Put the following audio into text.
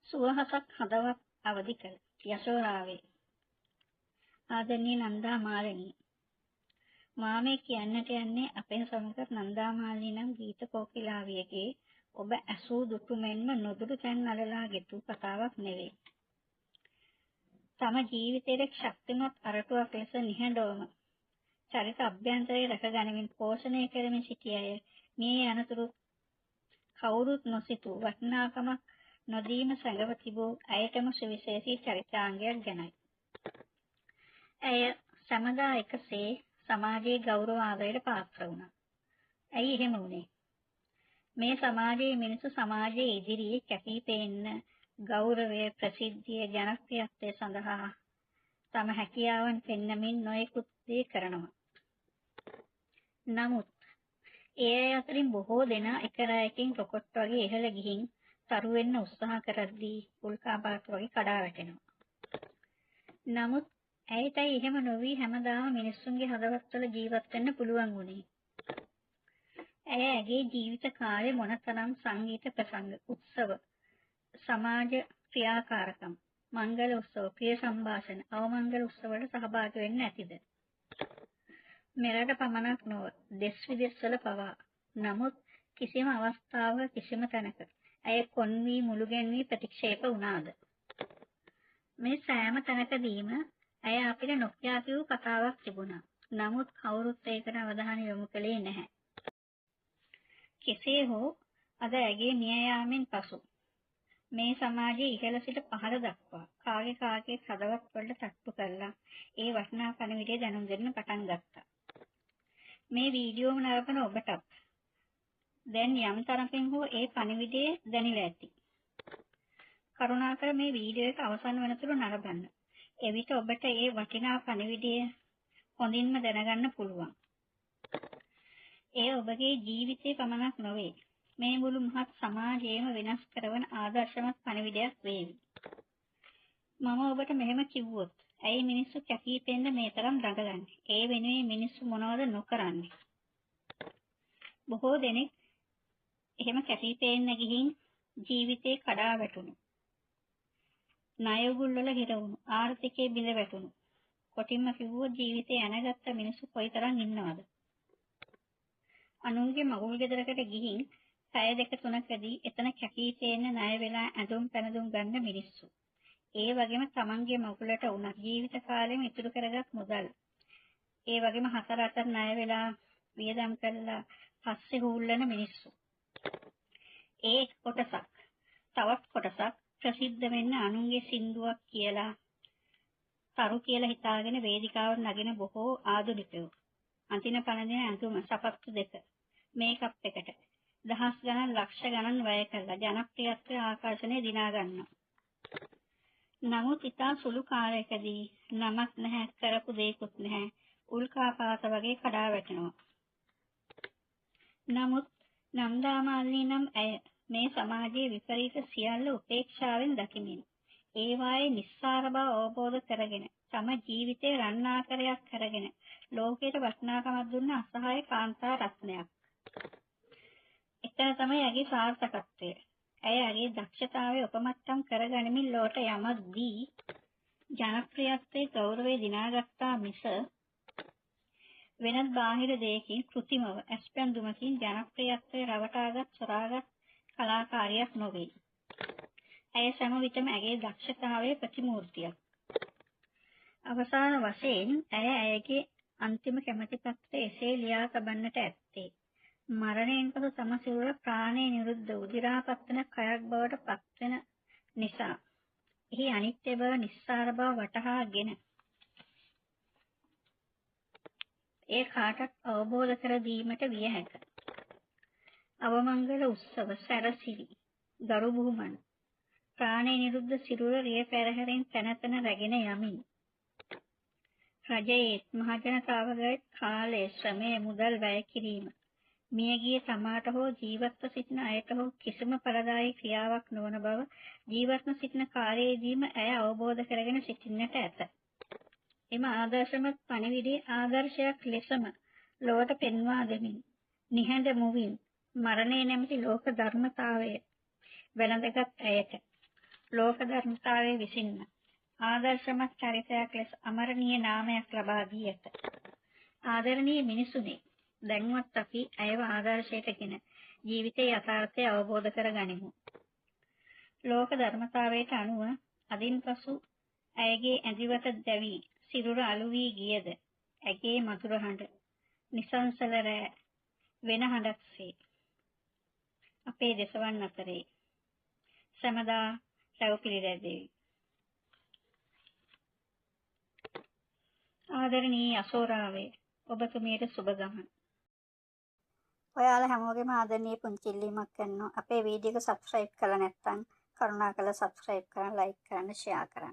සුවහසක් හදවත් අවදි කළ යශෝරාවේ ආදරණීය නන්දා මාලිනී මා මේ කියන්නට යන්නේ අපේ සමග නන්දා මාලිනී නම් ගීත කෝකිලාවියගේ ඔබ ඇසූ දුටු මෙන්ම නොදුටු තැන් අලලා ගෙතු කතාවක් නෙවෙයි. තම ජීවිතයේ ශක්තිමත් අරටුවක් ලෙස නිහඬවම චරිත අභ්‍යන්තරයේ රැකගැනීමෙන් පෝෂණය කරමින් සිටි අය මේ අනතුරු කවුරුත් නොසිතූ වටිනාකමක් නොදීම සැඟව තිබූ ඇයටම සුවිශේෂී චරිතාංගයක් ගැනයි. ඇය සමදා එකසේ සමාජයේ ගෞරව ආදරයට පාත්‍ර වුණා. ඇයි එහෙම වුනේ? මේ සමාජයේ මිනිසු සමාජයේ ඉදිරියේ කැපී පෙනෙන ගෞරවය, ප්‍රසිද්ධිය, ජනප්‍රියත්වය සඳහා තම හැකියාවන් පෙන්වමින් නොයෙකුත් දේ කරනවා. නමුත් ඒ අතරින් බොහෝ දෙනා එක රැයකින් රොකට් වගේ ඉහළ ගිහින් තරු වෙන්න උත්සාහ කරද්දී උල්කාපාත වගේ කඩා වැටෙනවා. නමුත් ඇයටයි එහෙම නොවි හැමදාම මිනිස්සුන්ගේ හදවත්වල ජීවත් වෙන්න පුළුවන් වුණේ. ඇයගේ ජීවිත කාලේ මොනතරම් සංගීත ප්‍රසංග, උත්සව, සමාජ ක්‍රියාකාරකම්, මංගල උත්සව, ප්‍රිය සංഭാෂණ, අවමංගල උත්සවවල සහභාගී වෙන්න ඇතිද? මෙරට පමණක් නොව දෙස් විදෙස්වල පවා. නමුත් කිසිම අවස්ථාවක කිසිම තැනක ඇය කොන්වී මුළුගැන්වී ප්‍රතික්ෂේප වුණාද? මේ සෑම තැනකදීම ඇය අපිට නොකියා කියූ කතාවක් තිබුණා. නමුත් කවුරුත් ඒකට අවධානය යොමු කළේ නැහැ. කෙසේ හෝ අද ඇගේ මිය යාමෙන් පසු මේ සමාජයේ ඉහළ සිට පහළ දක්වා කාගේ හදවත් වලට තට්ටු කරලා ඒ වටිනා පණිවිඩය දැනුම් දෙන්න පටන් ගත්තා. මේ වීඩියෝම නරඹන ඔබටත් දැන් යම් තරමකින් හෝ ඒ පණිවිඩය දැනෙලා ඇති. කරුණාකර මේ වීඩියෝ එක අවසන් වෙනතුරු නරඹන්න. එවිට ඔබට ඒ වටිනා පණිවිඩය හොඳින්ම දැනගන්න පුළුවන්. ඒ ඔබගේ ජීවිතේ පමණක් නොවේ. මේ මුළු මහත් සමාජයේම වෙනස් කරන ආදර්ශමත් පණිවිඩයක් වේවි. මම ඔබට මෙහෙම කිව්වොත්, ඇයි මිනිස්සු කැපී පෙනෙන්න මේ තරම් දඟලන්නේ? ඒ වෙනුවෙන් මිනිස්සු මොනවද නොකරන්නේ? බොහෝ දෙනෙක් එහෙම කැපී පෙනෙන්න ගිහින් ජීවිතේ කඩා වැටුණු. ණය උගුල් වල හිර වුණු, ආර්ථිකයේ බිඳ වැටුණු. කොටින්ම කිව්වොත් ජීවිතේ යනගත්ත මිනිස්සු කොයිතරම් ඉන්නවද? අනුන්ගේ මගුල් ගෙදරකට ගිහින් පැය දෙක තුනකදී එතන කැපී පෙනෙන ණය වෙලා ඇඳුම් පැනඳුම් ගන්න මිනිස්සු. ඒ වගේම තමන්ගේ මගුලට උනත් ජීවිත කාලෙම ඉතුරු කරගත් මුදල්. ඒ වගේම 4-8 ණය වෙලා වියදම් කළා පස්සේ හූල්ලන මිනිස්සු. ඒ කොටසක්. තවත් කොටසක් ප්‍රසිද්ධ වෙන්න අනුන්ගේ සින්දුවක් කියලා තරු කියලා හිතාගෙන වේදිකාවට නගින බොහෝ ආධුනිකයෝ. අන්තිම පළඳින ඇඳුම, සපත්තු දෙක, මේකප් එකට දහස් ගණන්, ලක්ෂ ගණන් වැය කරලා ජනප්‍රියත්වයේ ආකර්ෂණය දිනා ගන්නවා. නමුත් ඉතා සුළු කාලයකදී නමක් නැහැ, කරපු දෙයක්වත් නැහැ, උල්කාපාත වගේ කඩා වැටෙනවා. නමුත් නන්දා මාලිනී නම් ඇය මේ සමාජයේ විපරීත සියල්ල උපේක්ෂාවෙන් දකිමින් ඒවායේ නිස්සාර බව අවබෝධ කරගෙන තම ජීවිතේ රණ්ණාකරයක් කරගෙන ලෝකයට වටිනාකමක් දුන්න අසහාය කාන්තා රත්නයක්. එතන තමයි ඇගේ සාර්ථකත්වය. ඇය ඇගේ දක්ෂතාවය උපමට්ටම් කරගනිමින් ලෝට යමද්දී ජනප්‍රියත්වයේ ගෞරවය දිනාගත්තා මිස වෙනත් බාහිර දෙයකින් කෘතිමව ඇස්පැන්දුමකින් ජනප්‍රියත්වයේ රවටාගත් සොරාගත් කලාකාරියක් නොවේ. ඇය සෑම විටම ඇගේ දක්ෂතාවයේ ප්‍රතිමූර්තියක්. අවසාන වශයෙන් ඇයගේ අන්තිම කැමැති පත්‍රය එසේ ලියා තබන්නට ඇත්තේ මරණයෙන් පසු තම සිරුර ප්‍රාණය නිරුද්ධ උදිරාපත්වන කයක් බවට පත්වෙන නිසා එහි අනිත්‍ය බව, නිස්සාර බව වටහාගෙන ඒ කාටත් අවබෝධ කර දීමට විය හැක. අවමංගල උත්සව, සැරසිලි, ගරු බුහුමන්, ප්‍රාණය නිරුද්ධ සිරුර රිය පෙරහැරෙන් තැන රැගෙන යමින් රජයේ මහජනතාවගේ කාලය, ශ්‍රමය, මුදල් වැය කිරීම මියගිය තමාට හෝ ජීවත්ව සිටින අයට හෝ කිසිම පළදායී ක්‍රියාවක් නොවන බව ජීවත්ව සිටින කාලයේදීම ඇය අවබෝධ කරගෙන සිටින්නට ඇත. එම ආදර්ශමත් පණිවිඩයේ ආදර්ශයක් ලෙසම ලොවට පෙන්වා දෙමින් නිහඬ මුවින් මරණය නැමැති ලෝක ධර්මතාවය වැළඳගත් ඇයට ලෝක ධර්මතාවයේ විසින්ම ආදර්ශමත් චරිතයක් ලෙස අමරණීය නාමයක් ලබා දී ඇත. ආදරණීය මිනිසුනේ, දැන්වත් අපි ඇයව ආදර්ශයටගෙන ජීවිතයේ යථාර්ථය අවබෝධ කර ගනිමු. ලෝක ධර්මතාවයට අනුව අදින් පසු ඇයගේ ඇඳිවත දැවි සිරුර අලු වී ගියද ඇගේ මధుර හඬ නිසංසල රෑ වෙන හඬක්සේ අපේ දෙසවන් අතරේ සමදා රැව් පිළිරැදෙවි. ආදරණීය අසෝරාවේ ඔබතුමියට සුබ ගමන්. ඔයාලා හැමෝගෙම ආදරණීය පුංචි ඉල්ලීමක් කරනවා. අපේ වීඩියෝ එක සබ්ස්ක්‍රයිබ් කරලා නැත්නම් කරුණාකරලා සබ්ස්ක්‍රයිබ් කරන්න, ලයික් කරන්න, ෂෙයා කරන්න.